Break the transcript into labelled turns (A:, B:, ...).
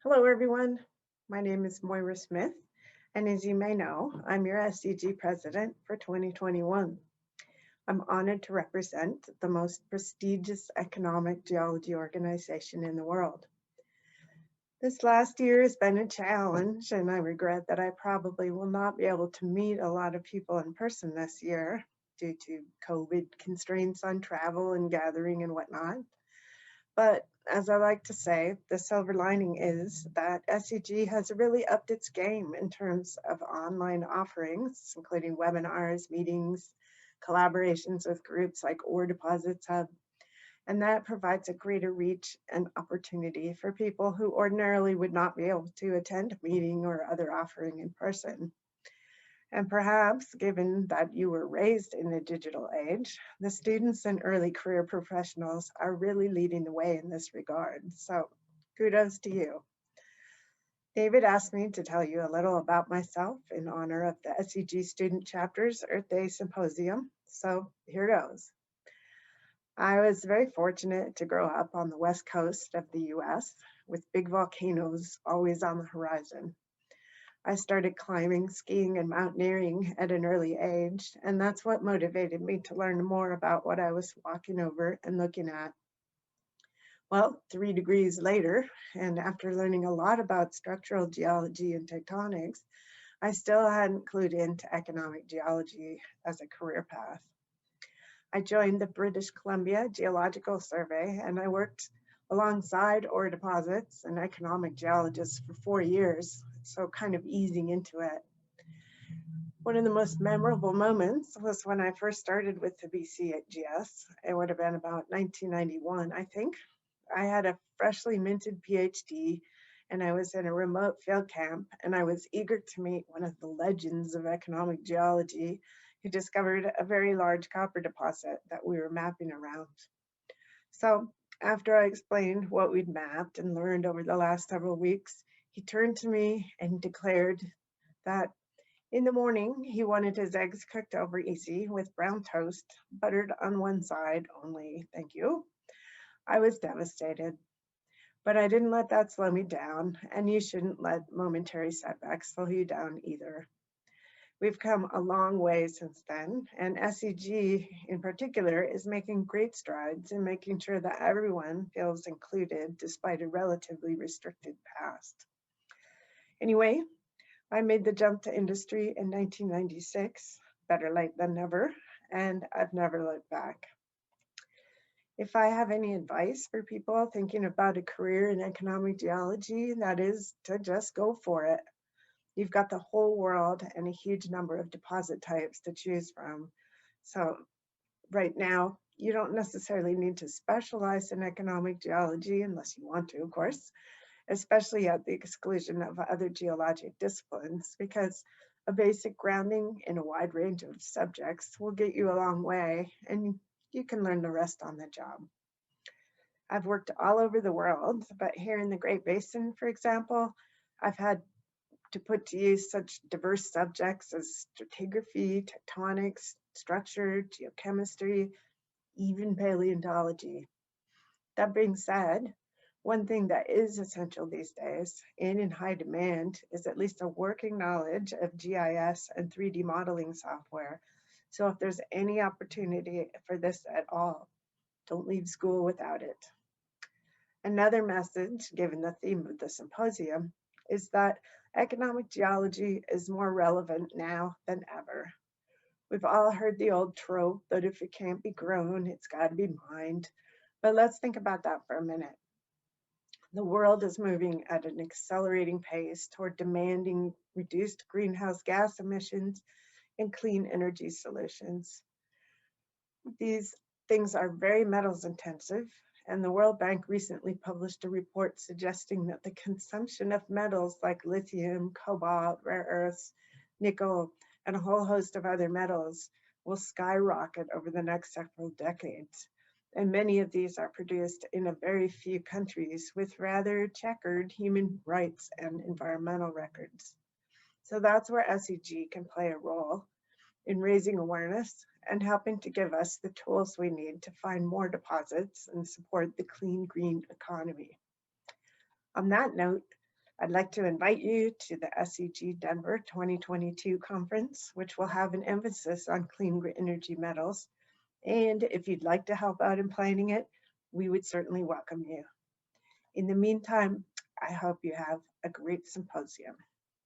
A: Hello, everyone. My name is Moira Smith, and as you may know, I'm your SEG president for 2021. I'm honored to represent the most prestigious economic geology organization in the world. This last year has been a challenge, and I regret that I probably will not be able to meet a lot of people in person this year due to COVID constraints on travel and gathering and whatnot. But as I like to say, the silver lining is that SEG has really upped its game in terms of online offerings, including webinars, meetings, collaborations with groups like Ore Deposits Hub, and that provides a greater reach and opportunity for people who ordinarily would not be able to attend a meeting or other offering in person. And perhaps, given that you were raised in the digital age, the students and early career professionals are really leading the way in this regard. So kudos to you. David asked me to tell you a little about myself in honor of the SEG Student Chapter's Earth Day Symposium. So here goes. I was very fortunate to grow up on the west coast of the US with big volcanoes always on the horizon. I started climbing, skiing, and mountaineering at an early age, and that's what motivated me to learn more about what I was walking over and looking at. Well, 3 degrees later, and after learning a lot about structural geology and tectonics, I still hadn't clued into economic geology as a career path. I joined the British Columbia Geological Survey, and I worked alongside ore deposits and economic geologists for 4 years, so kind of easing into it. One of the most memorable moments was when I first started with the BCGS. It would have been about 1991, I think. I had a freshly minted PhD and I was in a remote field camp, and I was eager to meet one of the legends of economic geology who discovered a very large copper deposit that we were mapping around. So after I explained what we'd mapped and learned over the last several weeks, he turned to me and declared that in the morning, he wanted his eggs cooked over easy with brown toast, buttered on one side only, thank you. I was devastated, but I didn't let that slow me down, and you shouldn't let momentary setbacks slow you down either. We've come a long way since then, and SEG in particular is making great strides in making sure that everyone feels included despite a relatively restricted past. Anyway, I made the jump to industry in 1996, better late than never, and I've never looked back. If I have any advice for people thinking about a career in economic geology, that is to just go for it. You've got the whole world and a huge number of deposit types to choose from. So right now, you don't necessarily need to specialize in economic geology unless you want to, of course, especially at the exclusion of other geologic disciplines, because a basic grounding in a wide range of subjects will get you a long way, and you can learn the rest on the job. I've worked all over the world, but here in the Great Basin, for example, I've had to put to use such diverse subjects as stratigraphy, tectonics, structure, geochemistry, even paleontology. That being said, one thing that is essential these days and in high demand is at least a working knowledge of GIS and 3D modeling software. So if there's any opportunity for this at all, don't leave school without it. Another message, given the theme of the symposium, is that economic geology is more relevant now than ever. We've all heard the old trope that if it can't be grown, it's got to be mined. But let's think about that for a minute. The world is moving at an accelerating pace toward demanding reduced greenhouse gas emissions and clean energy solutions. These things are very metals intensive, and the World Bank recently published a report suggesting that the consumption of metals like lithium, cobalt, rare earths, nickel, and a whole host of other metals will skyrocket over the next several decades. And many of these are produced in a very few countries with rather checkered human rights and environmental records. So that's where SEG can play a role in raising awareness and helping to give us the tools we need to find more deposits and support the clean green economy. On that note, I'd like to invite you to the SEG Denver 2022 conference, which will have an emphasis on clean energy metals. And if you'd like to help out in planning it, we would certainly welcome you. In the meantime, I hope you have a great symposium.